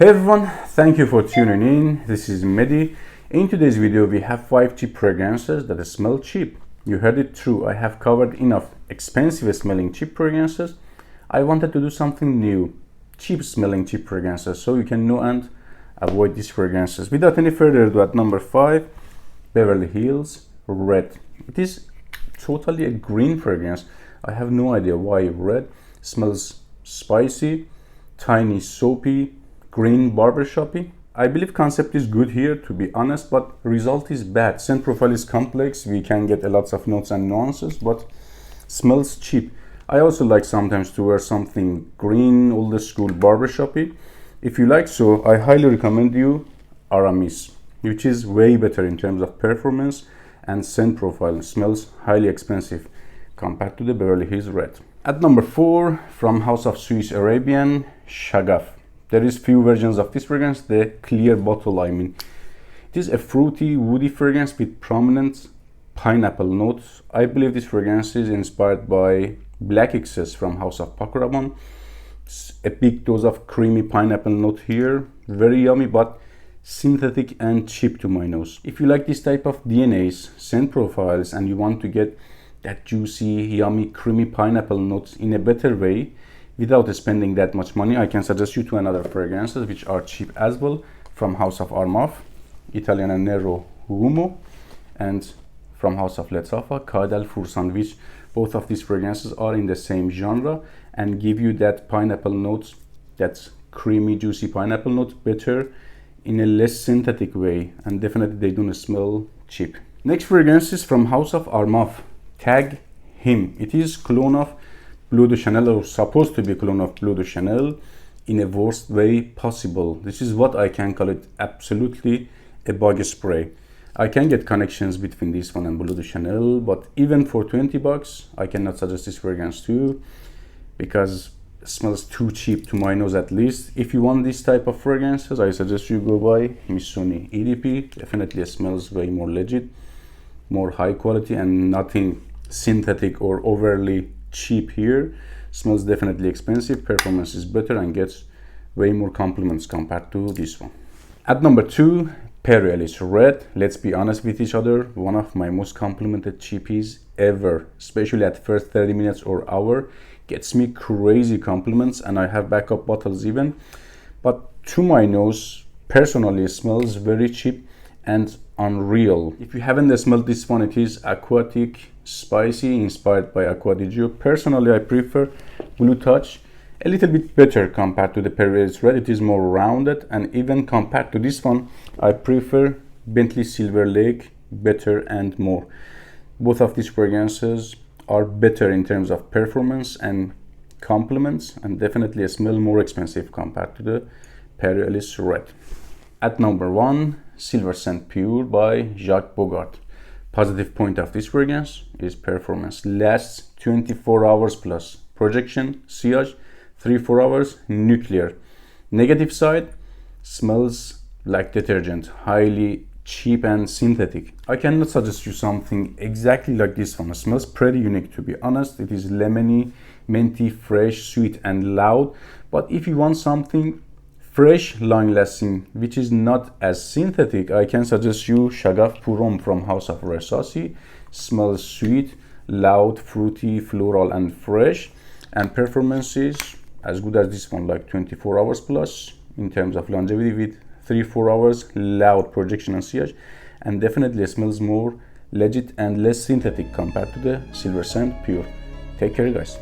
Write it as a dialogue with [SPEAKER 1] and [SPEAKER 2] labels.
[SPEAKER 1] Hey everyone, thank you for tuning in. This is Mehdi. In today's video, we have 5 cheap fragrances that smell cheap. You heard it true. I have covered enough expensive smelling cheap fragrances. I wanted to do something new, cheap smelling cheap fragrances, so you can know and avoid these fragrances. Without any further ado, at number 5, Beverly Hills Red. It is totally a green fragrance. I have no idea why red. Smells spicy, tiny, soapy, green, barbershoppy. I believe concept is good here, to be honest, but result is bad. Scent profile is complex. We can get a lots of notes and nuances, but smells cheap. I also like sometimes to wear something green, old school, barbershoppy. If you like so, I highly recommend you Aramis, which is way better in terms of performance and scent profile. It smells highly expensive compared to the Beverly Hills Red. At number 4, from House of Swiss, Arabian Shagaf. There is few versions of this fragrance, the clear bottle I mean. It is a fruity, woody fragrance with prominent pineapple notes. I believe this fragrance is inspired by Black Excess from House of Paco. A big dose of creamy pineapple note here. Very yummy but synthetic and cheap to my nose. If you like this type of DNAs, scent profiles, and you want to get that juicy, yummy, creamy pineapple notes in a better way, without spending that much money, I can suggest you to another fragrances which are cheap as well, from House of Armaf, Italiano Nero Humo, and from House of Letafa, Cadel Fursan, which both of these fragrances are in the same genre and give you that pineapple notes, that creamy, juicy pineapple note better in a less synthetic way, and definitely they don't smell cheap. Next fragrance is from House of Armaf, Tag Him. It is clone of Bleu de Chanel, or supposed to be clone of Bleu de Chanel in a worst way possible. This is what I can call it, absolutely a bug spray. I can get connections between this one and Bleu de Chanel, but even for 20 bucks, I cannot suggest this fragrance too, because it smells too cheap to my nose at least. If you want this type of fragrances, I suggest you go buy Missoni EDP. Definitely it smells way more legit, more high quality, and nothing synthetic or overly cheap here. Smells definitely expensive, performance is better, and gets way more compliments compared to this one. At number 2, Perilous Red. Let's be honest with each other, one of my most complimented cheapies ever, especially at first 30 minutes or hour. Gets me crazy compliments, and I have backup bottles even, but to my nose personally it smells very cheap and unreal. If you haven't smelled this one, it is aquatic, spicy, inspired by Acqua di Gio. Personally, I prefer Blue Touch a little bit better compared to the Perilous Red. It is more rounded, and even compared to this one, I prefer Bentley Silver Lake better and more. Both of these fragrances are better in terms of performance and compliments, and definitely smell more expensive compared to the Perilous Red. At number 1, Silver Scent Pure by Jacques Bogart. Positive point of this fragrance is performance. Lasts 24 hours plus. Projection, sillage, 3-4 hours, nuclear. Negative side, smells like detergent, highly cheap and synthetic. I cannot suggest you something exactly like this one. It smells pretty unique, to be honest. It is lemony, minty, fresh, sweet and loud. But if you want something fresh, long-lasting, which is not as synthetic, I can suggest you Shagaf Purom from House of Versace. Smells sweet, loud, fruity, floral and fresh, and performance is as good as this one, like 24 hours plus in terms of longevity, with 3-4 hours, loud projection and sillage, and definitely smells more legit and less synthetic compared to the Silver Scent Pure. Take care guys.